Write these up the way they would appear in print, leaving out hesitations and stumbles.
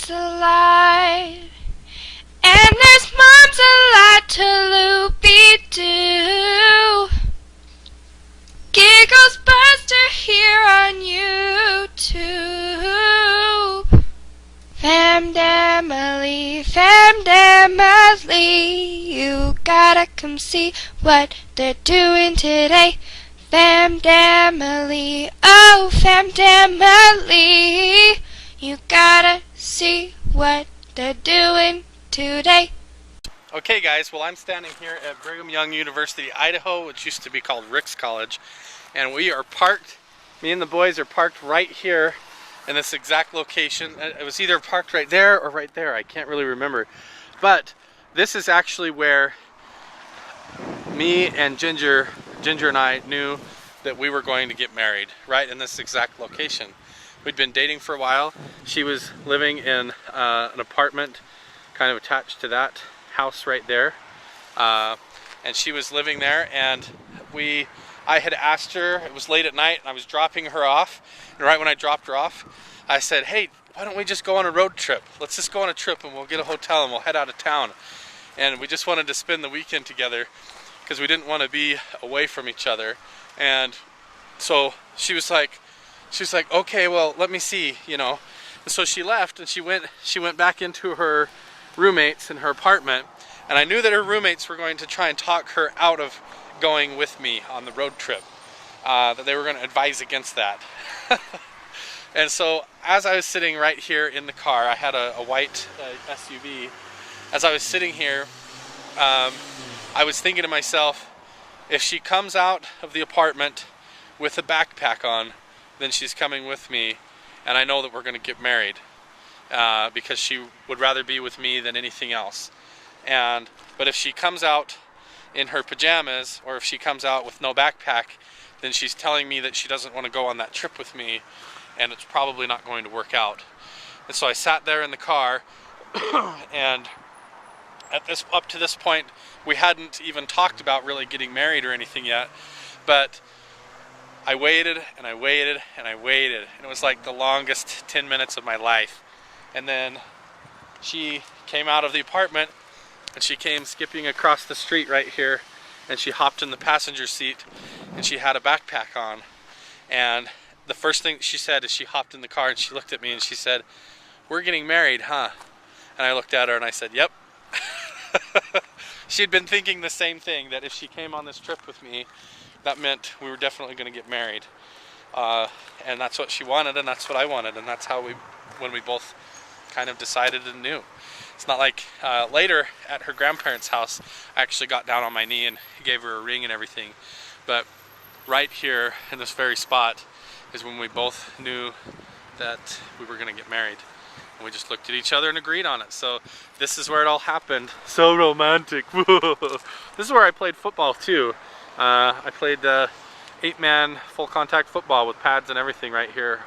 alive. And there's moms a lot to loopy-doo. Giggles Buster here on YouTube. Famdamily, you gotta come see what they're doing today. Famdamily, oh Famdamily, you gotta see what they're doing today. Okay guys, well I'm standing here at Brigham Young University, Idaho, which used to be called Rick's College, and we are parked, me and the boys are parked right here in this exact location. It was either parked right there or right there, I can't really remember, but this is actually where me and Ginger and I knew that we were going to get married, right in this exact location. We'd been dating for a while. She was living in an apartment kind of attached to that house right there, and she was living there, and I had asked her, it was late at night and I was dropping her off, and right when I dropped her off I said, hey, why don't we just go on a road trip? Let's just go on a trip and we'll get a hotel and we'll head out of town. And we just wanted to spend the weekend together because we didn't want to be away from each other. And so she was like, okay, well, let me see, you know. And so she left and she went back into her roommates in her apartment, and I knew that her roommates were going to try and talk her out of going with me on the road trip, that they were going to advise against that. And so as I was sitting right here in the car, I had a white SUV. As I was sitting here, I was thinking to myself, if she comes out of the apartment with a backpack on, then she's coming with me, and I know that we're going to get married, because she would rather be with me than anything else. But if she comes out in her pajamas, or if she comes out with no backpack, then she's telling me that she doesn't want to go on that trip with me, and it's probably not going to work out. And so I sat there in the car, and up to this point, we hadn't even talked about really getting married or anything yet, but I waited and I waited and I waited, and it was like the longest 10 minutes of my life. And then she came out of the apartment, and she came skipping across the street right here, and she hopped in the passenger seat, and she had a backpack on. And the first thing she said is she hopped in the car and she looked at me and she said, "We're getting married, huh?" And I looked at her and I said, "Yep." She'd been thinking the same thing, that if she came on this trip with me, that meant we were definitely going to get married. And that's what she wanted, and that's what I wanted, and that's how when we both kind of decided and knew. It's not like later at her grandparents' house, I actually got down on my knee and gave her a ring and everything. But right here in this very spot is when we both knew that we were going to get married. And we just looked at each other and agreed on it. So this is where it all happened. So romantic. This is where I played football too. I played 8-man full contact football with pads and everything right here.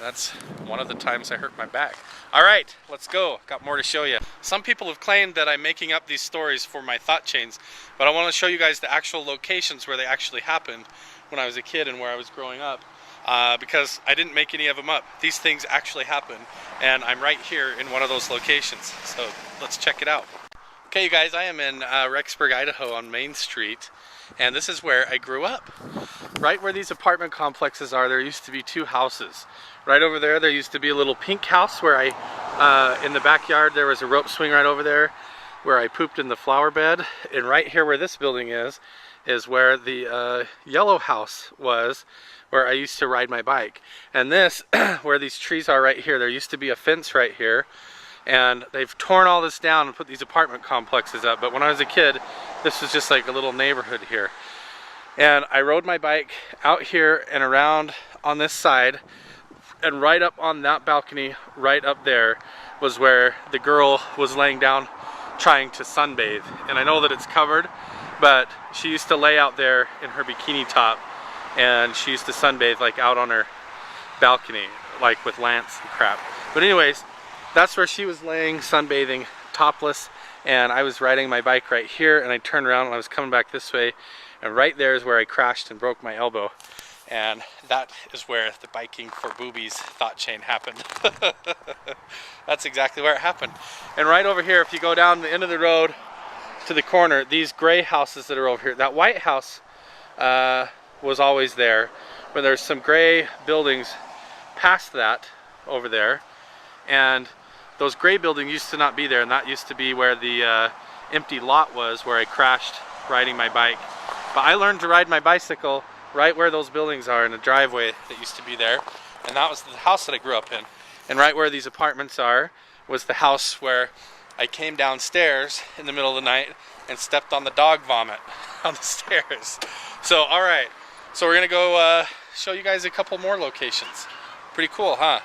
That's one of the times I hurt my back. Alright, let's go. Got more to show you. Some people have claimed that I'm making up these stories for my thought chains, but I want to show you guys the actual locations where they actually happened when I was a kid and where I was growing up. Because I didn't make any of them up. These things actually happened, and I'm right here in one of those locations. So let's check it out. Okay, you guys, I am in Rexburg, Idaho on Main Street, and this is where I grew up. Right where these apartment complexes are, there used to be 2 houses. Right over there used to be a little pink house where in the backyard there was a rope swing right over there where I pooped in the flower bed. And right here where this building is where the yellow house was, where I used to ride my bike. And this, where these trees are right here, there used to be a fence right here, and they've torn all this down and put these apartment complexes up. But when I was a kid, this was just like a little neighborhood here. And I rode my bike out here and around on this side, and right up on that balcony, right up there, was where the girl was laying down trying to sunbathe. And I know that it's covered, but she used to lay out there in her bikini top, and she used to sunbathe like out on her balcony, like with lamps and crap. But anyways, that's where she was laying sunbathing topless, and I was riding my bike right here, and I turned around and I was coming back this way, and right there is where I crashed and broke my elbow. And that is where the biking for boobies thought chain happened. That's exactly where it happened. And right over here, if you go down the end of the road to the corner, these gray houses that are over here, that white house was always there, but there's some gray buildings past that over there, and those gray buildings used to not be there, and that used to be where the empty lot was, where I crashed riding my bike. But I learned to ride my bicycle right where those buildings are, in a driveway that used to be there, and that was the house that I grew up in. And right where these apartments are was the house where I came downstairs in the middle of the night and stepped on the dog vomit on the stairs. So, alright, so we're gonna go show you guys a couple more locations. Pretty cool, huh?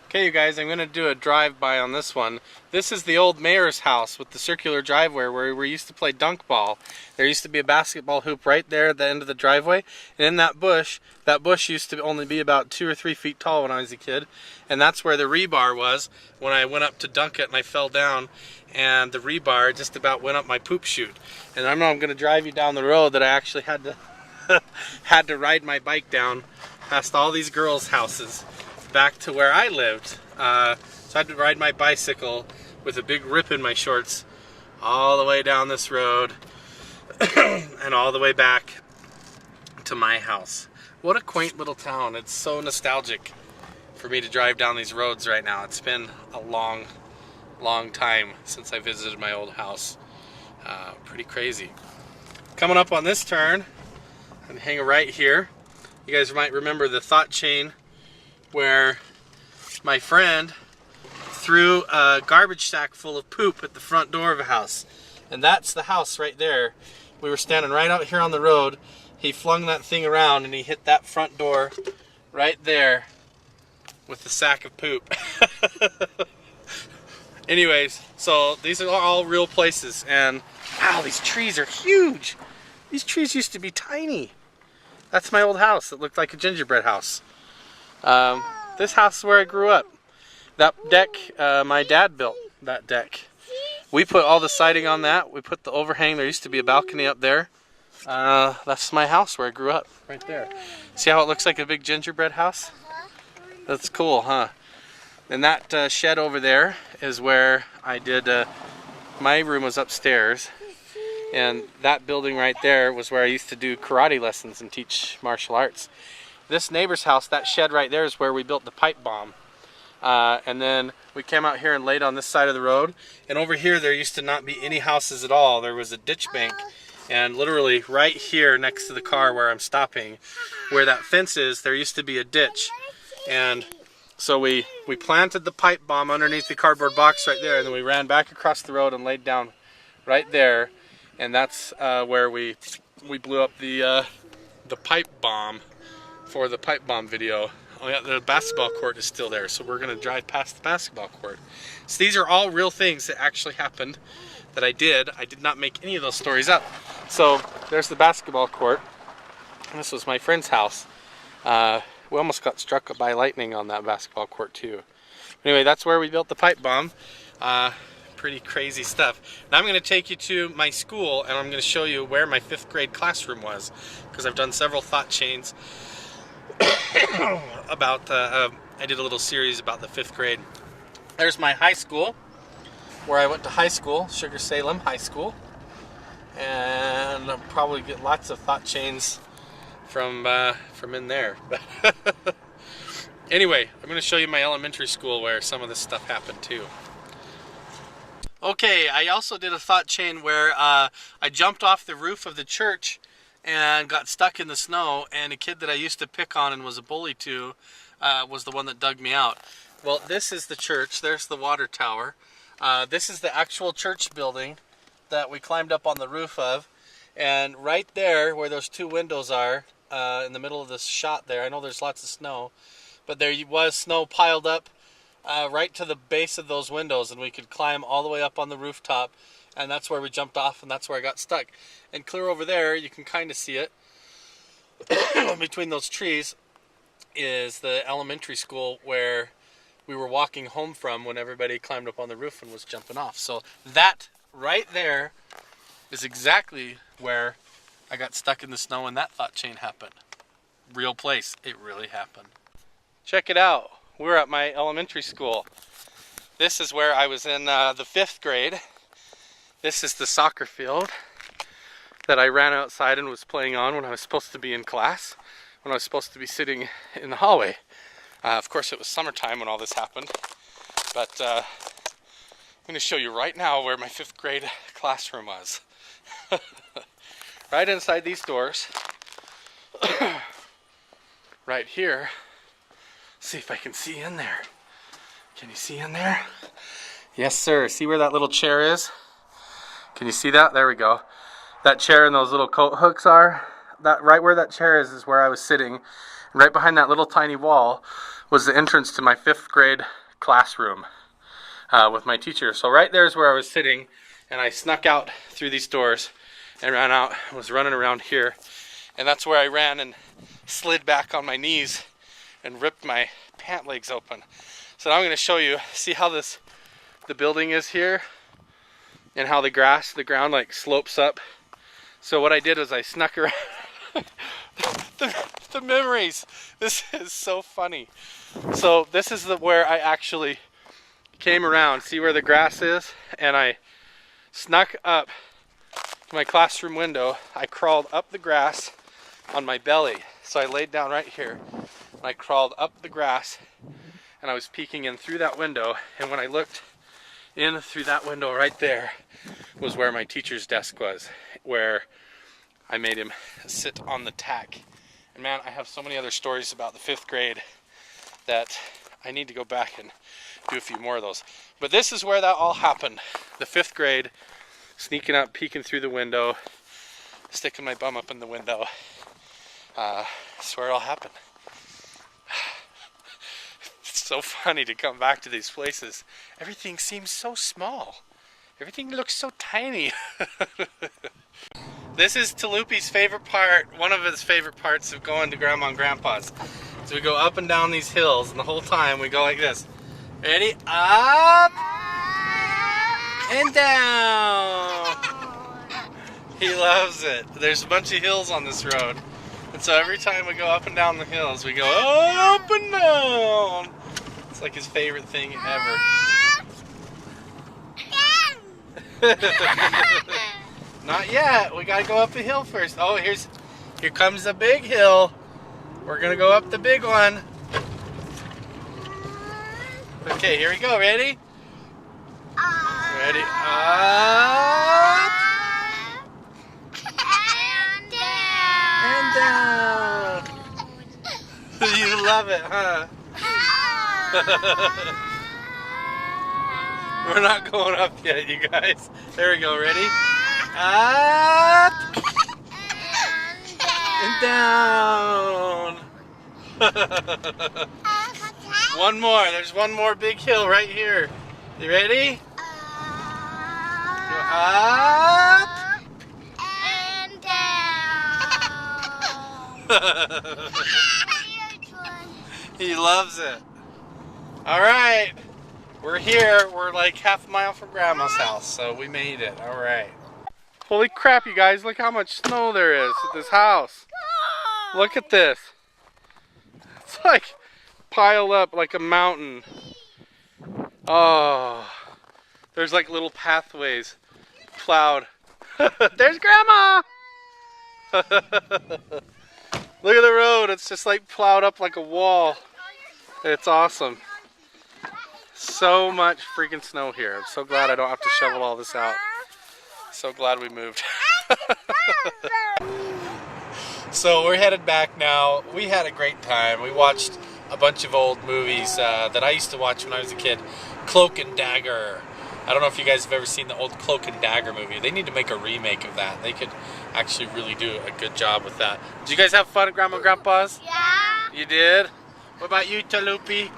Okay, you guys, I'm gonna do a drive-by on this one. This is the old mayor's house with the circular driveway where we used to play dunk ball. There used to be a basketball hoop right there at the end of the driveway, and in that bush used to only be about 2 or 3 feet tall when I was a kid, and that's where the rebar was when I went up to dunk it and I fell down, and the rebar just about went up my poop chute. And I know I'm gonna drive you down the road that I actually had to had to ride my bike down past all these girls' houses back to where I lived. So I had to ride my bicycle with a big rip in my shorts all the way down this road and all the way back to my house. What a quaint little town. It's so nostalgic for me to drive down these roads right now. It's been a long time since I visited my old house. Pretty crazy. Coming up on this turn, I'm hanging right here. You guys might remember the thought chain where my friend threw a garbage sack full of poop at the front door of a house. And that's the house right there. We were standing right out here on the road. He flung that thing around and he hit that front door right there with the sack of poop. Anyways, so these are all real places, and wow, these trees are huge. These trees used to be tiny. That's my old house. It looked like a gingerbread house. This house is where I grew up. That deck, my dad built that deck. We put all the siding on that. We put the overhang. There used to be a balcony up there. That's my house where I grew up, right there. See how it looks like a big gingerbread house? That's cool, huh? And that shed over there is where I did, my room was upstairs. And that building right there was where I used to do karate lessons and teach martial arts. This neighbor's house, that shed right there, is where we built the pipe bomb. And then we came out here and laid on this side of the road. And over here there used to not be any houses at all. There was a ditch bank. And literally right here next to the car where I'm stopping, where that fence is, there used to be a ditch. And so we planted the pipe bomb underneath the cardboard box right there. And then we ran back across the road and laid down right there. And that's where we blew up the pipe bomb for the pipe bomb video. Oh yeah, the basketball court is still there, so we're gonna drive past the basketball court. So these are all real things that actually happened that I did. I did not make any of those stories up. So there's the basketball court. This was my friend's house. We almost got struck by lightning on that basketball court too. Anyway, that's where we built the pipe bomb. Pretty crazy stuff. Now I'm going to take you to my school, and I'm going to show you where my 5th grade classroom was, because I've done several thought chains about, I did a little series about the 5th grade. There's my high school, where I went to high school, Sugar Salem High School, and I'll probably get lots of thought chains from in there. Anyway, I'm going to show you my elementary school where some of this stuff happened too. Okay, I also did a thought chain where I jumped off the roof of the church and got stuck in the snow, and a kid that I used to pick on and was a bully to was the one that dug me out. Well, this is the church. There's the water tower. This is the actual church building that we climbed up on the roof of, and right there where those 2 windows are, in the middle of this shot there, I know there's lots of snow, but there was snow piled up right to the base of those windows, and we could climb all the way up on the rooftop, and that's where we jumped off, and that's where I got stuck. And clear over there, you can kind of see it, between those trees, is the elementary school where we were walking home from when everybody climbed up on the roof and was jumping off. So that right there is exactly where I got stuck in the snow and that thought chain happened. real place. It really happened. Check it out. We're at my elementary school. This is where I was in the 5th grade. This is the soccer field that I ran outside and was playing on when I was supposed to be in class, when I was supposed to be sitting in the hallway. Of course, it was summertime when all this happened, but I'm going to show you right now where my 5th grade classroom was. Right inside these doors, right here. See if I can see in there. Can you see in there? Yes, sir. See where that little chair is? Can you see that? There we go. That chair and those little coat hooks are. That right where that chair is where I was sitting. Right behind that little tiny wall was the entrance to my 5th grade classroom with my teacher. So right there is where I was sitting, and I snuck out through these doors and ran out. I was running around here, and that's where I ran and slid back on my knees and ripped my pant legs open. So now I'm going to show you, see how the building is here and how the ground like slopes up. So what I did was I snuck around. the memories. This is so funny. So this is where I actually came around. See where the grass is? And I snuck up to my classroom window. I crawled up the grass on my belly. So I laid down right here. And I crawled up the grass. And I was peeking in through that window. And when I looked in through that window right there was where my teacher's desk was, where I made him sit on the tack. And man, I have so many other stories about the 5th grade that I need to go back and do a few more of those. But this is where that all happened. The 5th grade, sneaking up, peeking through the window, sticking my bum up in the window. That's where it all happened. It's so funny to come back to these places. Everything seems so small. Everything looks so tiny. This is Talupi's favorite part, one of his favorite parts of going to Grandma and Grandpa's. So we go up and down these hills, and the whole time we go like this. Ready? Up and down. He loves it. There's a bunch of hills on this road. And so every time we go up and down the hills, we go up and down. It's like his favorite thing ever. Not yet. We gotta go up the hill first. Oh, here comes the big hill. We're gonna go up the big one. Okay, here we go. Ready? Ready? Up and down. You love it, huh? We're not going up yet, you guys. There we go. Ready? Up and down. One more. There's one more big hill right here. You ready? Go up and down. He loves it. All right. We're here. We're like half a mile from Grandma's house, so we made it. All right. Holy crap, you guys. Look how much snow there is at this house. Look at this. It's like piled up like a mountain. Oh. There's like little pathways plowed. There's Grandma! Look at the road. It's just like plowed up like a wall. It's awesome. So much freaking snow here. I'm so glad I don't have to shovel all this out. So glad we moved. So we're headed back now. We had a great time. We watched a bunch of old movies that I used to watch when I was a kid. Cloak and Dagger. I don't know if you guys have ever seen the old Cloak and Dagger movie. They need to make a remake of that. They could actually really do a good job with that. Did you guys have fun at Grandma and Grandpa's? Yeah. You did? What about you, Talupi?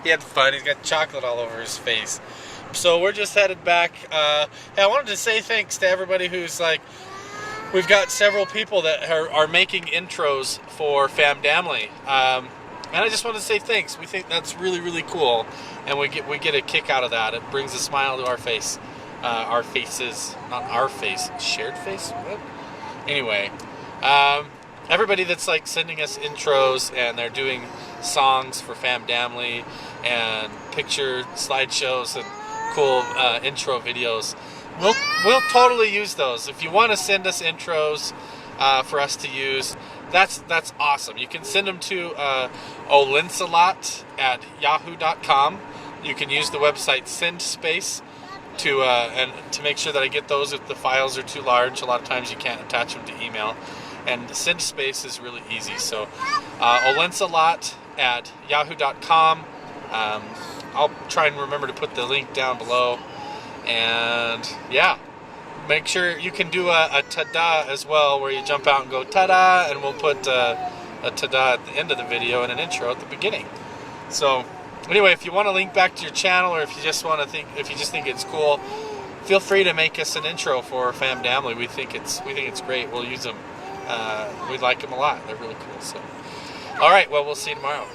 He had fun. He's got chocolate all over his face. So we're just headed back. Hey, I wanted to say thanks to everybody who's like, we've got several people that are making intros for Famdamly. And I just want to say thanks. We think that's really, really cool, and we get a kick out of that. It brings a smile to our face, our faces, not our face, shared face. What? Anyway, Everybody that's like sending us intros and they're doing songs for Famdamly and picture slideshows and cool intro videos, we'll totally use those. If you want to send us intros for us to use, that's awesome. You can send them to olinselot at yahoo.com. You can use the website SendSpace to make sure that I get those if the files are too large. A lot of times you can't attach them to email, and SendSpace is really easy. So olinselot at yahoo.com. I'll try and remember to put the link down below. And yeah, make sure you can do a ta-da as well, where you jump out and go ta-da, and we'll put a ta-da at the end of the video and an intro at the beginning. So anyway, if you want to link back to your channel, or if you just think it's cool, feel free to make us an intro for Famdamly. We think it's great. We'll use them. We like them a lot. They're really cool. So, all right. Well, we'll see you tomorrow.